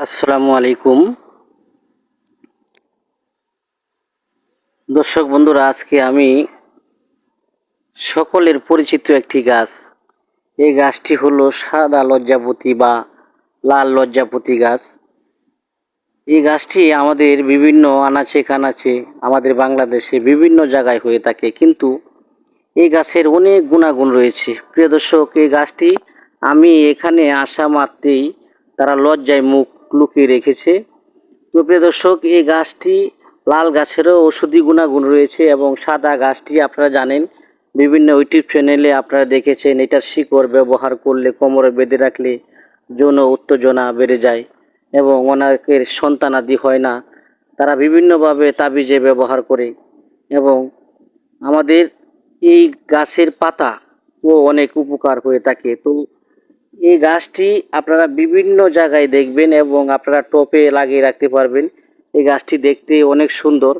আসসালামু আলাইকুম দর্শক বন্ধুরা, আজকে আমি সকলের পরিচিত একটি গাছ। এই গাছটি হলো সাদা লজ্জাপতি বা লাল লজ্জাপতি গাছ। এই গাছটি আমাদের বিভিন্ন আনাচে কানাচে আমাদের বাংলাদেশে বিভিন্ন জায়গায় হয়ে থাকে, কিন্তু এই গাছের অনেক গুণাগুণ রয়েছে। প্রিয় দর্শক, এই গাছটি আমি এখানে আসা মাত্রেই তারা লজ্জায় মুখ লুকিয়ে রেখেছে। তো প্রিয় দর্শক, এই গাছটি লাল গাছেরও ঔষধি গুণাগুণ রয়েছে এবং সাদা গাছটি আপনারা জানেন, বিভিন্ন ইউটিউব চ্যানেলে আপনারা দেখেছেন এটার শিকড় ব্যবহার করলে কোমরে বেঁধে রাখলে যৌন উত্তেজনা বেড়ে যায় এবং অনেকের সন্তানাদি হয় না। তারা বিভিন্নভাবে তাবিজে ব্যবহার করে এবং আমাদের এই গাছের পাতা ও অনেক উপকার হয়ে থাকে। তো এই গাছটি আপনারা বিভিন্ন জায়গায় দেখবেন এবং আপনারা টপে লাগিয়ে রাখতে পারবেন। এই গাছটি দেখতে অনেক সুন্দর।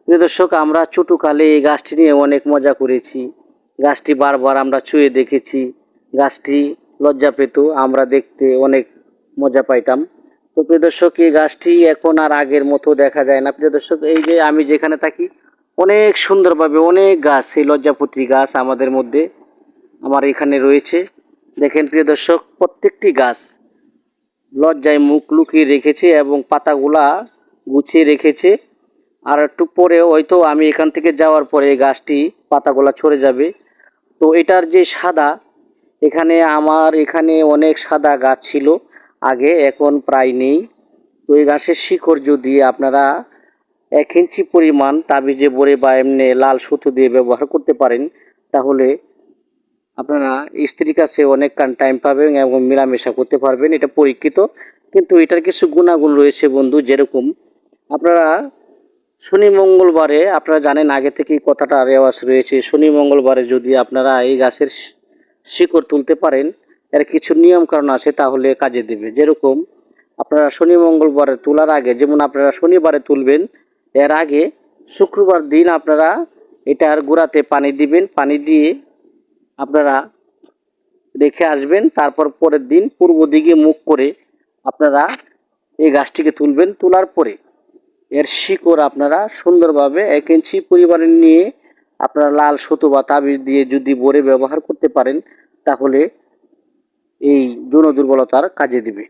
প্রিয় দর্শক, আমরা ছোটোকালে এই গাছটি নিয়ে অনেক মজা করেছি। গাছটি বারবার আমরা ছুঁয়ে দেখেছি। গাছটি লজ্জা পেত, আমরা দেখতে অনেক মজা পাইতাম। তো প্রিয় দর্শক, এই গাছটি এখন আর আগের মতো দেখা যায় না। প্রিয় দর্শক, এই যে আমি যেখানে থাকি অনেক সুন্দরভাবে অনেক গাছ, এই লজ্জাপতি গাছ আমাদের মধ্যে আমার এখানে রয়েছে। দেখেন প্রিয় দর্শক, প্রত্যেকটি গাছ লজ্জায় মুখ লুকিয়ে রেখেছে এবং পাতাগুলা গুছিয়ে রেখেছে। আর একটু পরে হয়তো আমি এখান থেকে যাওয়ার পরে এই গাছটি পাতাগুলা ছড়ে যাবে। তো এটার যে সাদা, আমার এখানে অনেক সাদা গাছ ছিল আগে, এখন প্রায় নেই। তো এই গাছের শিকড় যদি আপনারা 1 ইঞ্চি পরিমাণ তাবিজে ভরে বা এমনি লাল সুতো দিয়ে ব্যবহার করতে পারেন, তাহলে আপনারা স্ত্রীর কাছে অনেক টাইম পাবেন এবং মেলামেশা করতে পারবেন। এটা পরীক্ষিত। কিন্তু এটার কিছু গুণাগুণ রয়েছে বন্ধু, যেরকম আপনারা শনি মঙ্গলবারে, আপনারা জানেন আগে থেকেই কথাটা রেওয়াজ রয়েছে, শনি মঙ্গলবারে যদি আপনারা এই গাছের শিকড় তুলতে পারেন, এর কিছু নিয়ম কারণ আছে, তাহলে কাজে দেবে। যেরকম আপনারা শনি মঙ্গলবারে তোলার আগে, যেমন আপনারা শনিবারে তুলবেন, এর আগে শুক্রবার দিন আপনারা এটার গোড়াতে পানি দিবেন। পানি দিয়ে আপনারা রেখে আসবেন। তারপর পরের দিন পূর্ব দিকে মুখ করে আপনারা এই গাছটিকে তুলবেন। তোলার পরে এর শিকড় আপনারা সুন্দরভাবে 1 ইঞ্চি পরিমাণে নিয়ে আপনারা লাল সুতো বা তাবিজ দিয়ে যদি ভরে ব্যবহার করতে পারেন, তাহলে এই যৌন দুর্বলতার কাজে দিবে।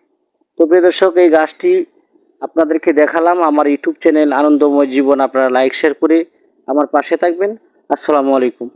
তো প্রিয় দর্শক, এই গাছটি আপনাদেরকে দেখালাম। আমার ইউটিউব চ্যানেল আনন্দময় জীবন আপনারা লাইক শেয়ার করে আমার পাশে থাকবেন। আসসালামু আলাইকুম।